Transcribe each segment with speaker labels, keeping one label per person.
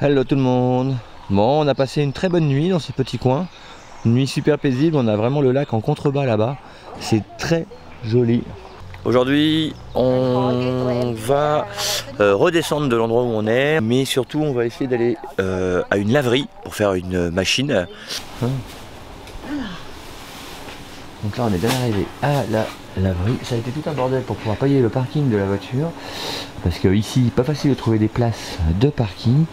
Speaker 1: Hello tout le monde. Bon, on a passé une très bonne nuit dans ce petit coin. Une nuit super paisible, on a vraiment le lac en contrebas là-bas. C'est très joli. Aujourd'hui, on va redescendre de l'endroit où on est, mais surtout on va essayer d'aller à une laverie pour faire une machine. Donc là on est bien arrivé à la laverie. Ça a été tout un bordel pour pouvoir payer le parking de la voiture. Parce que ici, pas facile de trouver des places de parking.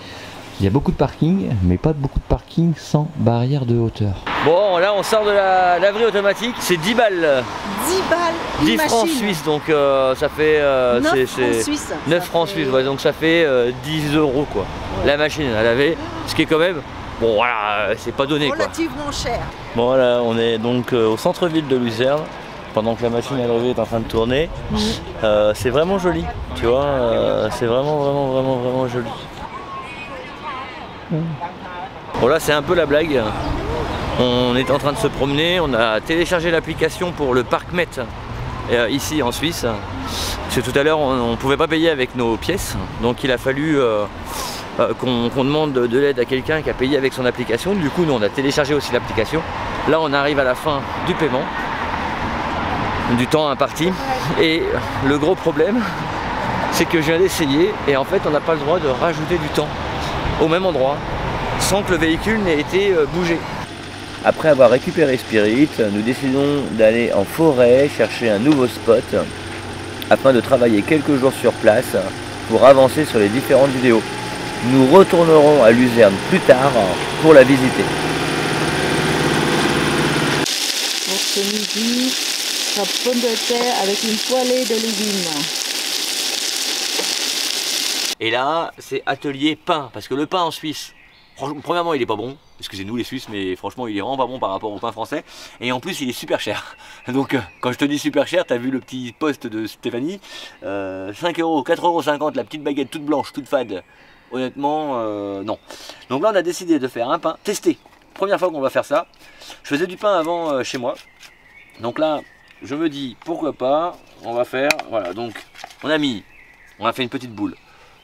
Speaker 1: Il y a beaucoup de parking, mais pas beaucoup de parking sans barrière de hauteur. Bon, là on sort de la laverie automatique, c'est 10 balles.
Speaker 2: 10 balles,
Speaker 1: 10 francs suisses, donc ça fait
Speaker 2: 9 francs suisses.
Speaker 1: 9 francs suisses, ouais, donc ça fait 10 euros quoi. Ouais. La machine à laver, ce qui est quand même, bon voilà, c'est pas donné
Speaker 2: relativement
Speaker 1: quoi.
Speaker 2: Cher.
Speaker 1: Bon voilà, on est donc au centre-ville de Luzerne, pendant que la machine à laver est en train de tourner. C'est vraiment joli, tu vois, c'est vraiment joli. Bon là c'est un peu la blague, on est en train de se promener, on a téléchargé l'application pour le ParkMet ici en Suisse. Parce que tout à l'heure on ne pouvait pas payer avec nos pièces, donc il a fallu qu'on demande de l'aide à quelqu'un qui a payé avec son application. Du coup nous on a téléchargé aussi l'application. Là on arrive à la fin du paiement, du temps imparti, et le gros problème c'est que je viens d'essayer et en fait on n'a pas le droit de rajouter du temps au même endroit sans que le véhicule n'ait été bougé. Après avoir récupéré Spirit, nous décidons d'aller en forêt chercher un nouveau spot afin de travailler quelques jours sur place pour avancer sur les différentes vidéos. Nous retournerons à Luzerne plus tard pour la visiter.
Speaker 2: Pour ce midi, la pomme de terre avec une poêlée de légumes.
Speaker 1: Et là, c'est atelier pain, parce que le pain en Suisse, premièrement, il est pas bon. Excusez-nous les Suisses, mais franchement, il est vraiment pas bon par rapport au pain français. Et en plus, il est super cher. Donc, quand je te dis super cher, t'as vu le petit post de Stéphanie, 5 euros, 4,50 € la petite baguette toute blanche, toute fade. Honnêtement, non. Donc là, on a décidé de faire un pain, tester. Première fois qu'on va faire ça. Je faisais du pain avant chez moi. Donc là, je me dis, pourquoi pas, on va faire, voilà. Donc, on a fait une petite boule.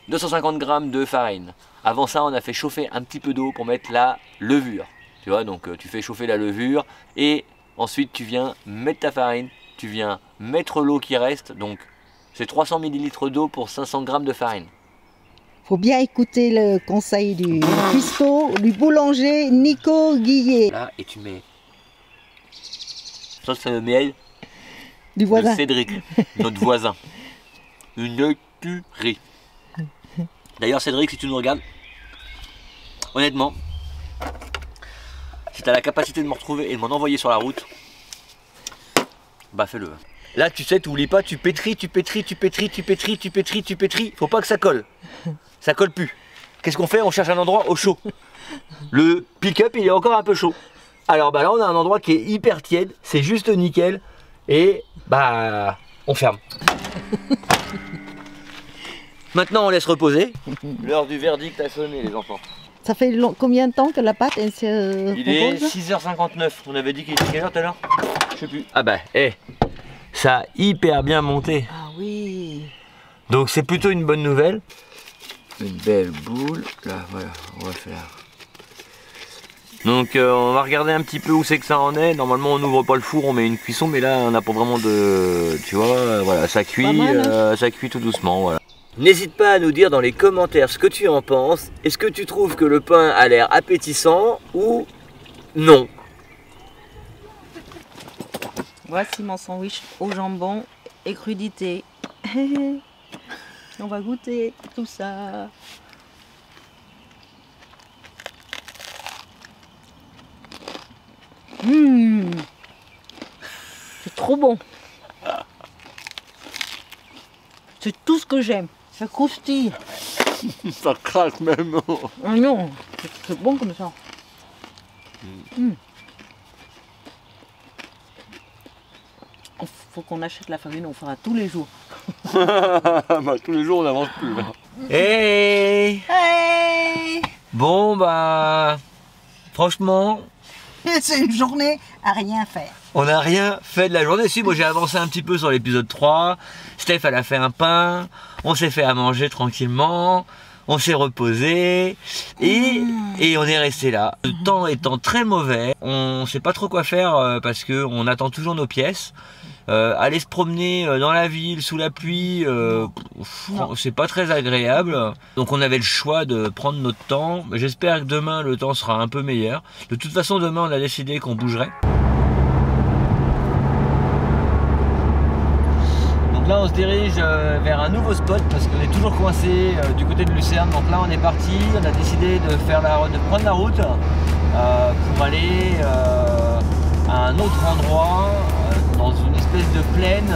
Speaker 1: 250 g de farine. Avant ça, on a fait chauffer un petit peu d'eau pour mettre la levure. Tu vois, donc tu fais chauffer la levure et ensuite tu viens mettre ta farine, tu viens mettre l'eau qui reste. Donc c'est 300 ml d'eau pour 500 g de farine.
Speaker 2: Faut bien écouter le conseil du cuistot, du boulanger Nico Guillet.
Speaker 1: Là, et tu mets. Ça, c'est le miel
Speaker 2: du voisin.
Speaker 1: De Cédric, notre voisin. Une tuerie. D'ailleurs Cédric, si tu nous regardes, honnêtement, si tu as la capacité de me retrouver et de m'en envoyer sur la route, bah fais-le. Là tu sais, tu n'oublies pas, tu pétris, faut pas que ça colle. Ça colle plus. Qu'est-ce qu'on fait? On cherche un endroit au chaud. Le pick-up il est encore un peu chaud. Alors bah là on a un endroit qui est hyper tiède, c'est juste nickel, et bah on ferme. Maintenant on laisse reposer. L'heure du verdict a sonné les enfants.
Speaker 2: Ça fait combien de temps que la pâte elle se
Speaker 1: Il est 6h59. On avait dit qu'il était quelle heure tout à l'heure? Je sais plus. Ah bah ça a hyper bien monté.
Speaker 2: Ah oui.
Speaker 1: Donc c'est plutôt une bonne nouvelle. Une belle boule. Là voilà, on va faire. Donc on va regarder un petit peu où c'est que ça en est. Normalement on n'ouvre pas le four, on met une cuisson, mais là on n'a pas vraiment de. Tu vois, voilà, ça cuit, ça cuit tout doucement, voilà. N'hésite pas à nous dire dans les commentaires ce que tu en penses. Est-ce que tu trouves que le pain a l'air appétissant ou non?
Speaker 2: Voici mon sandwich au jambon et crudité. On va goûter tout ça. C'est trop bon. C'est tout ce que j'aime. Ça croustille.
Speaker 1: Ça craque même.
Speaker 2: Ah non, c'est bon comme ça. Faut qu'on achète la farine, on fera tous les jours.
Speaker 1: Bah, tous les jours on n'avance plus. Hey,
Speaker 2: Hey.
Speaker 1: Bon bah franchement
Speaker 2: C'est une journée à rien faire.
Speaker 1: on n'a rien fait de la journée. Si, moi j'ai avancé un petit peu sur l'épisode 3. Steph elle a fait un pain. On s'est fait à manger tranquillement. on s'est reposé et on est resté là. Le temps étant très mauvais, on sait pas trop quoi faire parce que on attend toujours nos pièces. Aller se promener dans la ville sous la pluie, c'est pas très agréable. Donc on avait le choix de prendre notre temps. J'espère que demain le temps sera un peu meilleur. De toute façon demain on a décidé qu'on bougerait. Donc là on se dirige vers un nouveau spot parce qu'on est toujours coincé du côté de Lucerne. Donc là on est parti, on a décidé de prendre la route pour aller à un autre endroit dans une espèce de plaine.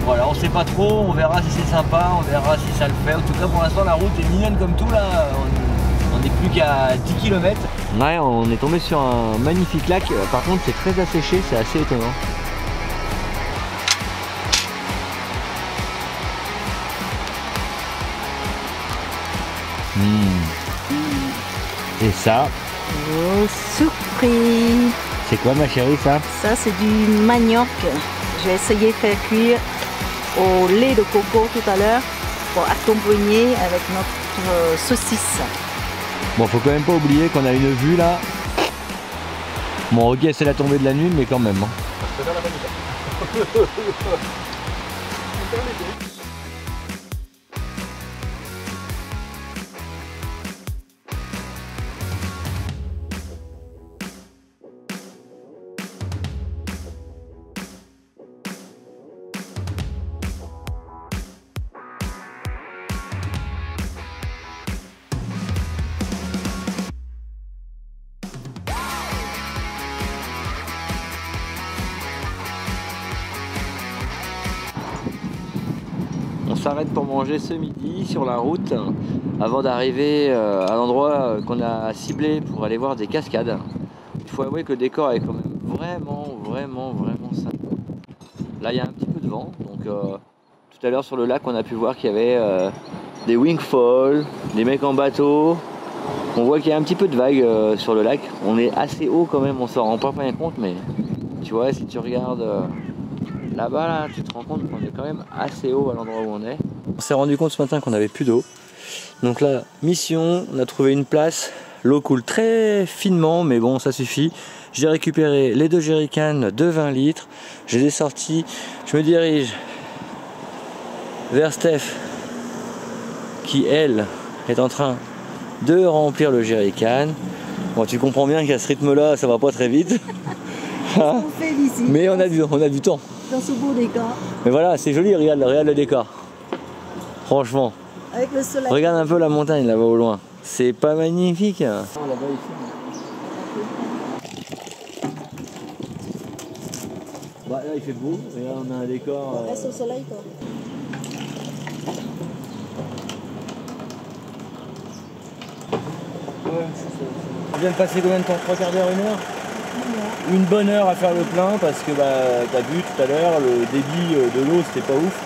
Speaker 1: Voilà, on sait pas trop, on verra si c'est sympa, on verra si ça le fait. En tout cas pour l'instant la route est mignonne comme tout là, on n'est plus qu'à 10 km. Ouais, on est tombé sur un magnifique lac, par contre c'est très asséché, c'est assez étonnant. Et ça,
Speaker 2: oh, surprise!
Speaker 1: C'est quoi ma chérie ça?
Speaker 2: Ça c'est du manioc. J'ai essayé de faire cuire au lait de coco tout à l'heure pour accompagner avec notre saucisse.
Speaker 1: Bon, faut quand même pas oublier qu'on a une vue là. Bon, ok, c'est la tombée de la nuit, mais quand même. On s'arrête pour manger ce midi sur la route avant d'arriver à l'endroit qu'on a ciblé pour aller voir des cascades. Il faut avouer que le décor est quand même vraiment sympa. Là il y a un petit peu de vent, donc tout à l'heure sur le lac on a pu voir qu'il y avait des wingfalls, des mecs en bateau. On voit qu'il y a un petit peu de vagues sur le lac. On est assez haut quand même, on s'en rend pas bien compte, mais tu vois si tu regardes là-bas, là, tu te rends compte qu'on est quand même assez haut à l'endroit où on est. On s'est rendu compte ce matin qu'on n'avait plus d'eau. Donc là, mission, on a trouvé une place. L'eau coule très finement, mais bon, ça suffit. J'ai récupéré les 2 jerrycans de 20 litres. Je les ai sortis. Je me dirige vers Steph, qui, elle, est en train de remplir le jerrycan. Bon, tu comprends bien qu'à ce rythme-là, ça va pas très vite.
Speaker 2: On fait d'ici.
Speaker 1: Mais on a du temps.
Speaker 2: Dans ce beau décor.
Speaker 1: Mais voilà, c'est joli, regarde le décor. Franchement.
Speaker 2: Avec le soleil.
Speaker 1: Regarde un peu la montagne là-bas au loin. C'est pas magnifique. Là-bas bah, là il fait beau, regarde on a un décor.
Speaker 2: On reste au soleil quoi.
Speaker 1: On vient de passer combien de temps? 3 quarts d'heure, 1 heure? Une bonne heure à faire le plein parce que bah, t'as vu tout à l'heure le débit de l'eau c'était pas ouf.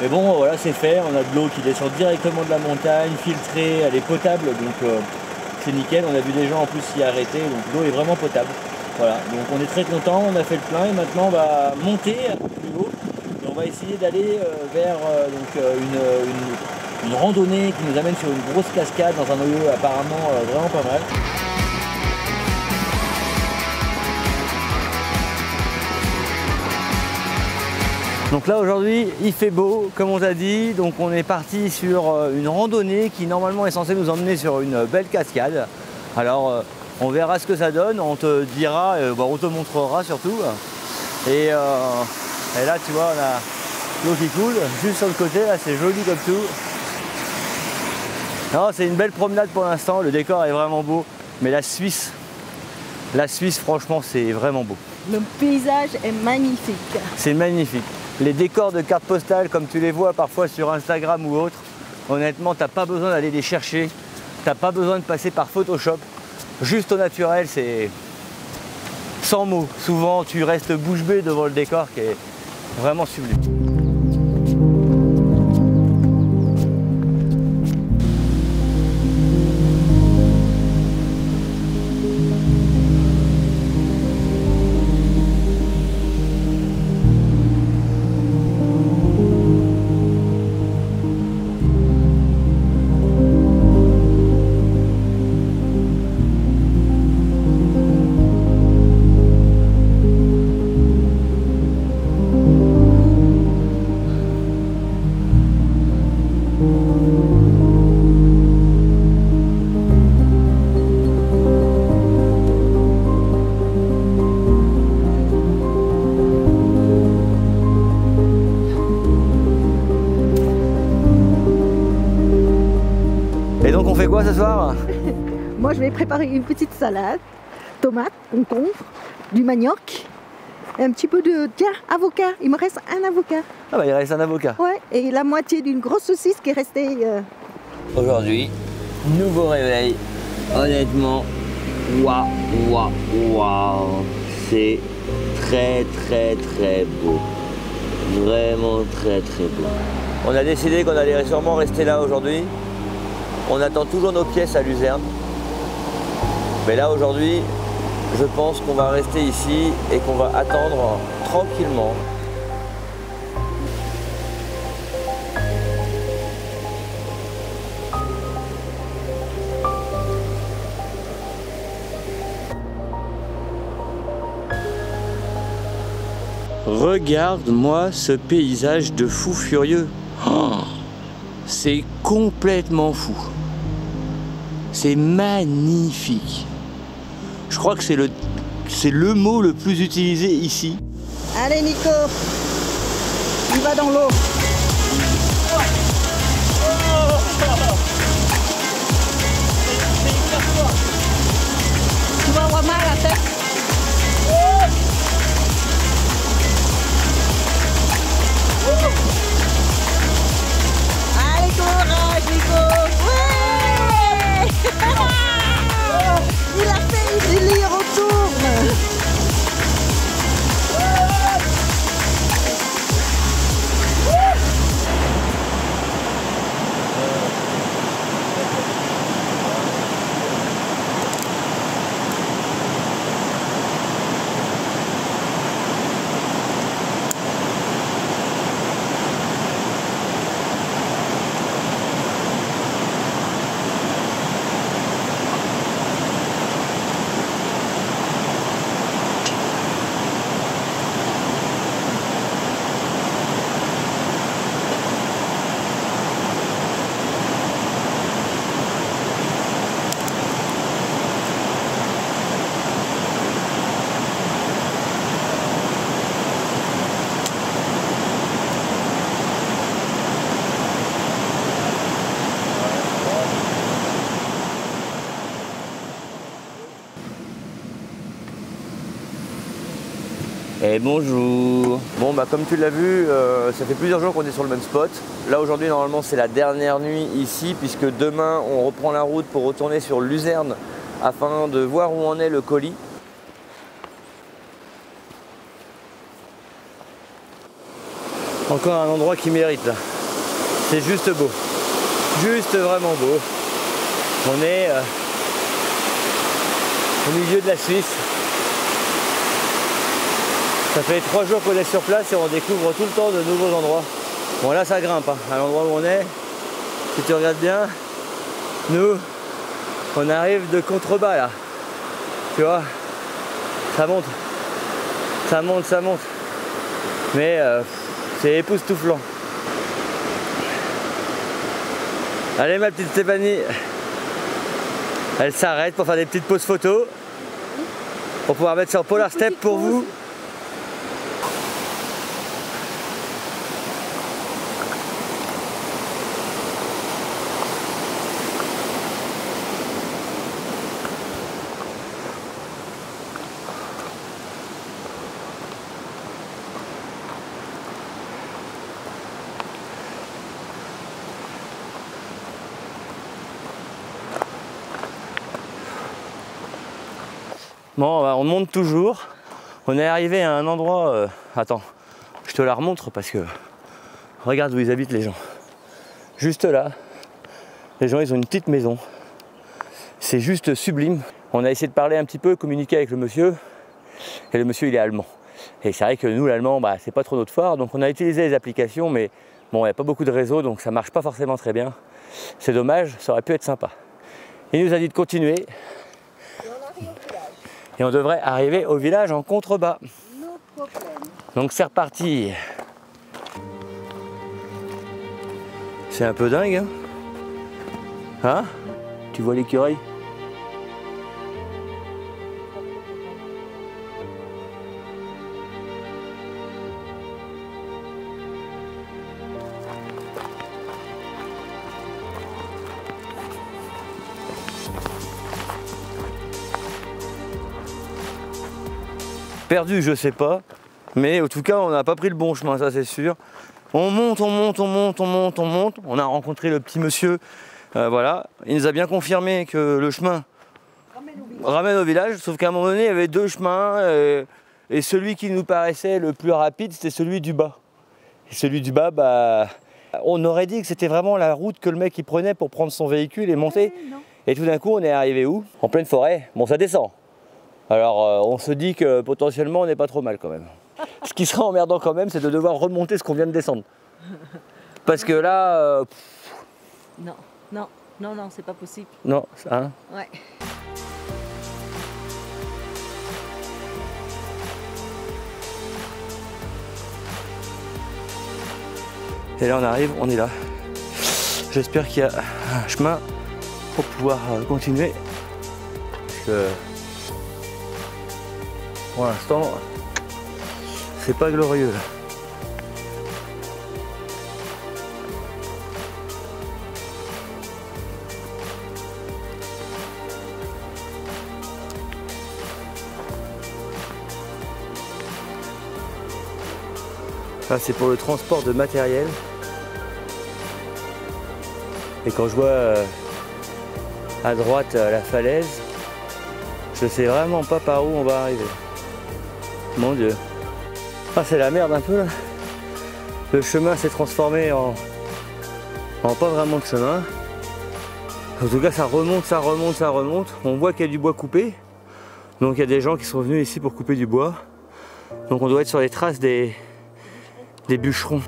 Speaker 1: Mais bon voilà c'est fait, on a de l'eau qui descend directement de la montagne, filtrée, elle est potable donc c'est nickel. On a vu des gens en plus s'y arrêter, donc l'eau est vraiment potable. Voilà, donc on est très content, on a fait le plein et maintenant on va monter un peu plus haut et on va essayer d'aller vers une randonnée qui nous amène sur une grosse cascade dans un lieu apparemment vraiment pas mal. Donc là aujourd'hui il fait beau comme on t'a dit, donc on est parti sur une randonnée qui normalement est censée nous emmener sur une belle cascade. Alors on verra ce que ça donne, on te dira, on te montrera surtout. Et là tu vois on a l'eau qui coule juste sur le côté, là c'est joli comme tout. C'est une belle promenade pour l'instant, le décor est vraiment beau, mais la Suisse franchement c'est vraiment beau.
Speaker 2: Le paysage est magnifique.
Speaker 1: C'est magnifique. Les décors de cartes postales comme tu les vois parfois sur Instagram ou autre, honnêtement t'as pas besoin d'aller les chercher, t'as pas besoin de passer par Photoshop, juste au naturel, c'est sans mots. Souvent tu restes bouche bée devant le décor qui est vraiment sublime. fait quoi ce soir?
Speaker 2: Moi, je vais préparer une petite salade, tomates, concombre, du manioc, et un petit peu de, tiens, avocat. Il me reste un avocat.
Speaker 1: Ah bah il reste un avocat.
Speaker 2: Ouais, et la moitié d'une grosse saucisse qui est restée.
Speaker 1: Aujourd'hui, nouveau réveil. Honnêtement, waouh, c'est très beau. Vraiment très beau. On a décidé qu'on allait sûrement rester là aujourd'hui. On attend toujours nos pièces à Luzerne. Mais là aujourd'hui, je pense qu'on va rester ici et qu'on va attendre tranquillement. Regarde-moi ce paysage de fou furieux. Oh, c'est complètement fou. C'est magnifique. Je crois que c'est le mot le plus utilisé ici.
Speaker 2: Allez Nico, il va dans l'eau. Tu vas avoir mal à la tête. Allez, courage Nico. Ouais. Il a fait une délire autour.
Speaker 1: Et bonjour. Bon bah comme tu l'as vu, ça fait plusieurs jours qu'on est sur le même spot. Là aujourd'hui normalement c'est la dernière nuit ici puisque demain on reprend la route pour retourner sur Luzerne afin de voir où en est le colis. Encore un endroit qui mérite là. C'est juste beau. Juste vraiment beau. On est au milieu de la Suisse. Ça fait 3 jours qu'on est sur place et on découvre tout le temps de nouveaux endroits. Bon là ça grimpe, hein. À l'endroit où on est, si tu regardes bien, nous, on arrive de contrebas là. Tu vois, ça monte, ça monte, ça monte. Mais c'est époustouflant. Allez ma petite Stéphanie, elle s'arrête pour faire des petites pauses photos, pour pouvoir mettre sur Polar Step pour vous. Bon, bah, on monte toujours. On est arrivé à un endroit... Attends, je te la remontre parce que... Regarde où ils habitent les gens. Juste là, les gens ils ont une petite maison. C'est juste sublime. On a essayé de parler un petit peu, communiquer avec le monsieur. Et le monsieur il est allemand. Et c'est vrai que nous l'allemand, bah, c'est pas trop notre fort. Donc on a utilisé les applications, mais bon, il n'y a pas beaucoup de réseau, donc ça marche pas forcément très bien. C'est dommage, ça aurait pu être sympa. Il nous a dit de continuer. Et on devrait arriver au village en contrebas. Donc c'est reparti. C'est un peu dingue, hein? Hein? Tu vois l'écureuil? perdu, je sais pas. Mais en tout cas, on n'a pas pris le bon chemin, ça c'est sûr. On monte, on monte, on monte, on monte, on monte. On a rencontré le petit monsieur. Voilà. Il nous a bien confirmé que le chemin ramène au village. Sauf qu'à un moment donné, il y avait deux chemins. Et celui qui nous paraissait le plus rapide, c'était celui du bas. Et celui du bas, bah, on aurait dit que c'était vraiment la route que le mec il prenait pour prendre son véhicule et monter. Et tout d'un coup, on est arrivé où? En pleine forêt. Bon, ça descend. Alors, on se dit que potentiellement, on n'est pas trop mal quand même. Ce qui serait emmerdant quand même, c'est de devoir remonter ce qu'on vient de descendre. Parce que là...
Speaker 2: Non, non, non, non, c'est pas possible.
Speaker 1: Non, hein?
Speaker 2: Ouais.
Speaker 1: Et là, on arrive, on est là. J'espère qu'il y a un chemin pour pouvoir continuer. Parce que... pour l'instant, c'est pas glorieux là. Ça c'est pour le transport de matériel. Et quand je vois à droite la falaise, je sais vraiment pas par où on va arriver. Mon Dieu. Ah, c'est la merde un peu là. Le chemin s'est transformé en pas vraiment de chemin. En tout cas, ça remonte, ça remonte, ça remonte. On voit qu'il y a du bois coupé. Donc il y a des gens qui sont venus ici pour couper du bois. Donc on doit être sur les traces des bûcherons.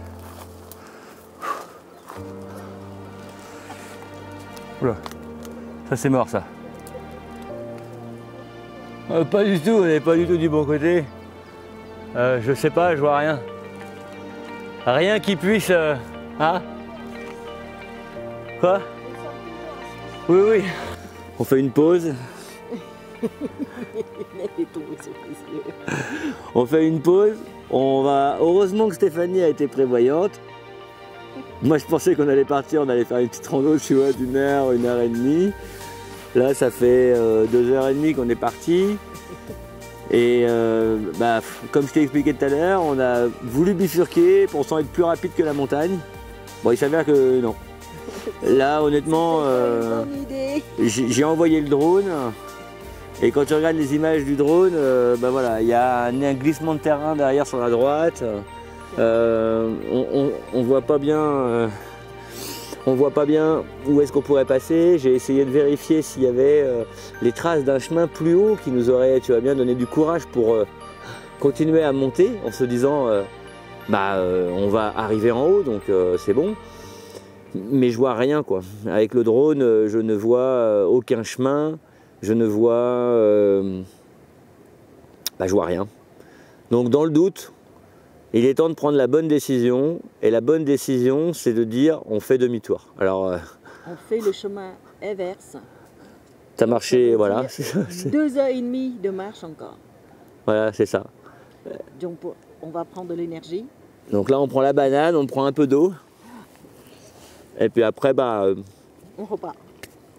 Speaker 1: Oula, ça c'est mort ça. Pas du tout, on n'est pas du tout du bon côté. Je sais pas, je vois rien. Rien qui puisse... Hein? Quoi? Oui, oui. On fait une pause. On fait une pause. On va... Heureusement que Stéphanie a été prévoyante. Moi je pensais qu'on allait partir, on allait faire une petite rando, tu vois, d'une heure, 1h30. Là ça fait 2h30 qu'on est parti. Et bah, comme je t'ai expliqué tout à l'heure, on a voulu bifurquer pensant être plus rapide que la montagne. Bon, il s'avère que non. Là honnêtement, j'ai envoyé le drone. Et quand tu regardes les images du drone, bah voilà, il y a un glissement de terrain derrière sur la droite. On voit pas bien. On voit pas bien où est-ce qu'on pourrait passer. J'ai essayé de vérifier s'il y avait les traces d'un chemin plus haut qui nous aurait, tu vois bien, donné du courage pour continuer à monter en se disant on va arriver en haut, donc c'est bon. Mais je vois rien quoi. Avec le drone, je ne vois aucun chemin, je ne vois, je vois rien. Donc dans le doute, il est temps de prendre la bonne décision, et la bonne décision, c'est de dire on fait demi-tour. Alors,
Speaker 2: on fait le chemin inverse.
Speaker 1: Ça a marché, voilà.
Speaker 2: 2h30 de marche encore.
Speaker 1: Voilà, c'est ça.
Speaker 2: Donc on va prendre de l'énergie.
Speaker 1: Donc là, on prend la banane, on prend un peu d'eau, et puis après,
Speaker 2: on repart.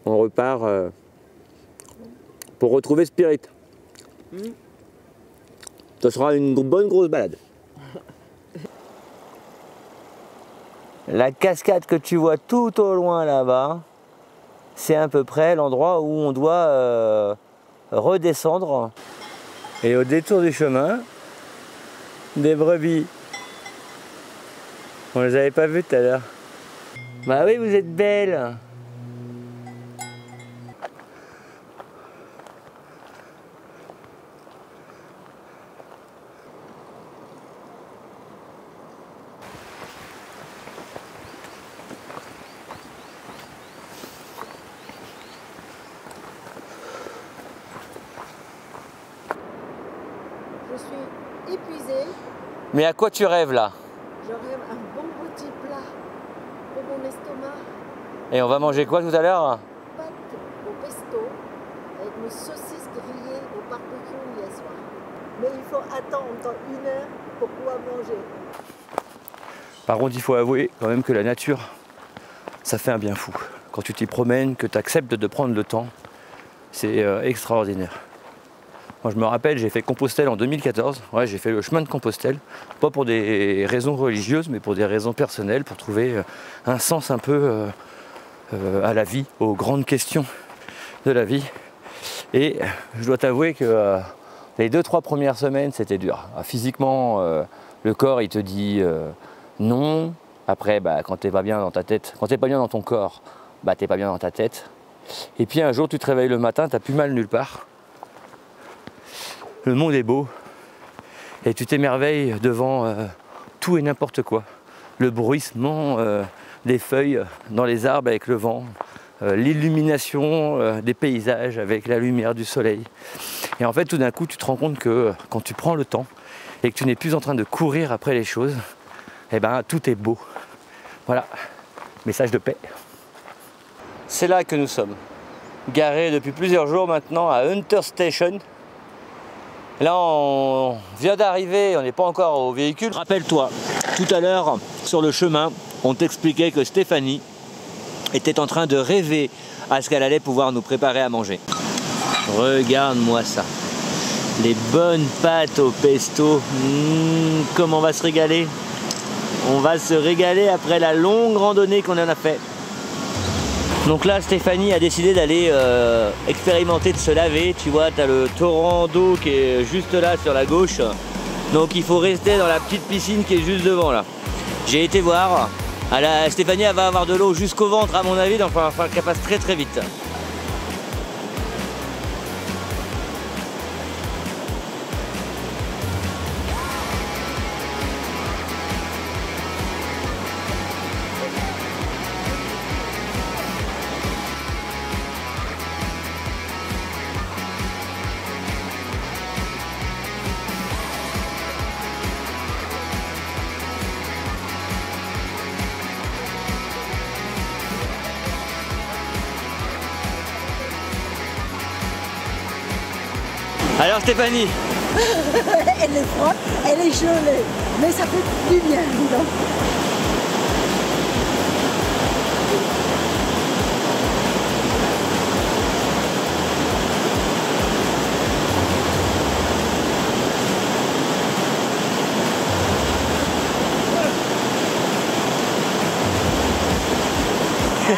Speaker 1: On repart pour retrouver Spirit. Ça sera une bonne grosse balade. La cascade que tu vois tout au loin là-bas, c'est à peu près l'endroit où on doit redescendre. Et au détour du chemin, des brebis. On les avait pas vues tout à l'heure. Bah oui, vous êtes belles.
Speaker 2: Je suis épuisée.
Speaker 1: Mais à quoi tu rêves là?
Speaker 2: Je rêve un bon petit plat pour mon estomac.
Speaker 1: Et on va manger quoi tout à l'heure?
Speaker 2: Pâtes au pesto avec mes saucisses grillées au barbecue hier soir. Mais il faut attendre 1 heure pour pouvoir manger.
Speaker 1: Par contre, il faut avouer quand même que la nature, ça fait un bien fou. Quand tu t'y promènes, que tu acceptes de prendre le temps, c'est extraordinaire. Moi je me rappelle, j'ai fait Compostelle en 2014, ouais, j'ai fait le chemin de Compostelle, pas pour des raisons religieuses, mais pour des raisons personnelles, pour trouver un sens un peu à la vie, aux grandes questions de la vie. Et je dois t'avouer que les 2-3 premières semaines, c'était dur. Physiquement, le corps, il te dit non. Après, quand t'es pas bien dans ta tête, quand t'es pas bien dans ton corps, t'es pas bien dans ta tête. Et puis un jour, tu te réveilles le matin, t'as plus mal nulle part. Le monde est beau et tu t'émerveilles devant tout et n'importe quoi. Le bruissement des feuilles dans les arbres avec le vent, l'illumination des paysages avec la lumière du soleil. Et en fait, tout d'un coup, tu te rends compte que quand tu prends le temps et que tu n'es plus en train de courir après les choses, tout est beau. Voilà, message de paix. C'est là que nous sommes, garés depuis plusieurs jours maintenant à Hunter Station. Là, on vient d'arriver, on n'est pas encore au véhicule. Rappelle-toi, tout à l'heure, sur le chemin, on t'expliquait que Stéphanie était en train de rêver à ce qu'elle allait pouvoir nous préparer à manger. Regarde-moi ça. Les bonnes pâtes au pesto. Comment on va se régaler. On va se régaler après la longue randonnée qu'on en a fait. Donc là, Stéphanie a décidé d'aller expérimenter de se laver. Tu vois, tu as le torrent d'eau qui est juste là sur la gauche. Donc il faut rester dans la petite piscine qui est juste devant là. J'ai été voir. Stéphanie, elle va avoir de l'eau jusqu'au ventre à mon avis, donc il va falloir qu'elle passe très très vite. Alors Stéphanie,
Speaker 2: elle est froide, elle est gelée, mais ça fait du bien, dis donc.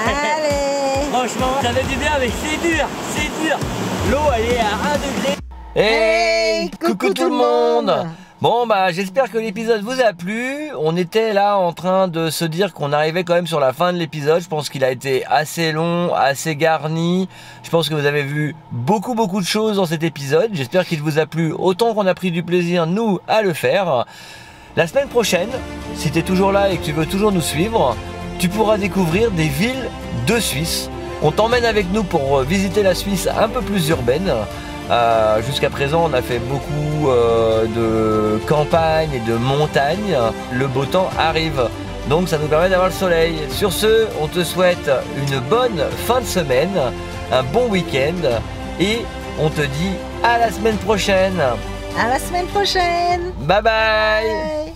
Speaker 2: Allez.
Speaker 1: Franchement, ça fait du bien, mais c'est dur, c'est dur. L'eau, elle est à 1 degré.
Speaker 2: Hey, coucou tout le monde.
Speaker 1: Bon j'espère que l'épisode vous a plu. On était là en train de se dire qu'on arrivait quand même sur la fin de l'épisode. Je pense qu'il a été assez long, assez garni. Je pense que vous avez vu beaucoup de choses dans cet épisode. J'espère qu'il vous a plu autant qu'on a pris du plaisir nous à le faire. La semaine prochaine, si tu es toujours là et que tu veux toujours nous suivre, tu pourras découvrir des villes de Suisse. On t'emmène avec nous pour visiter la Suisse un peu plus urbaine. Jusqu'à présent on a fait beaucoup de campagne et de montagne. Le beau temps arrive, donc ça nous permet d'avoir le soleil. Sur ce, on te souhaite une bonne fin de semaine, un bon week-end et on te dit à la semaine prochaine.
Speaker 2: À la semaine prochaine.
Speaker 1: Bye bye.
Speaker 2: Bye.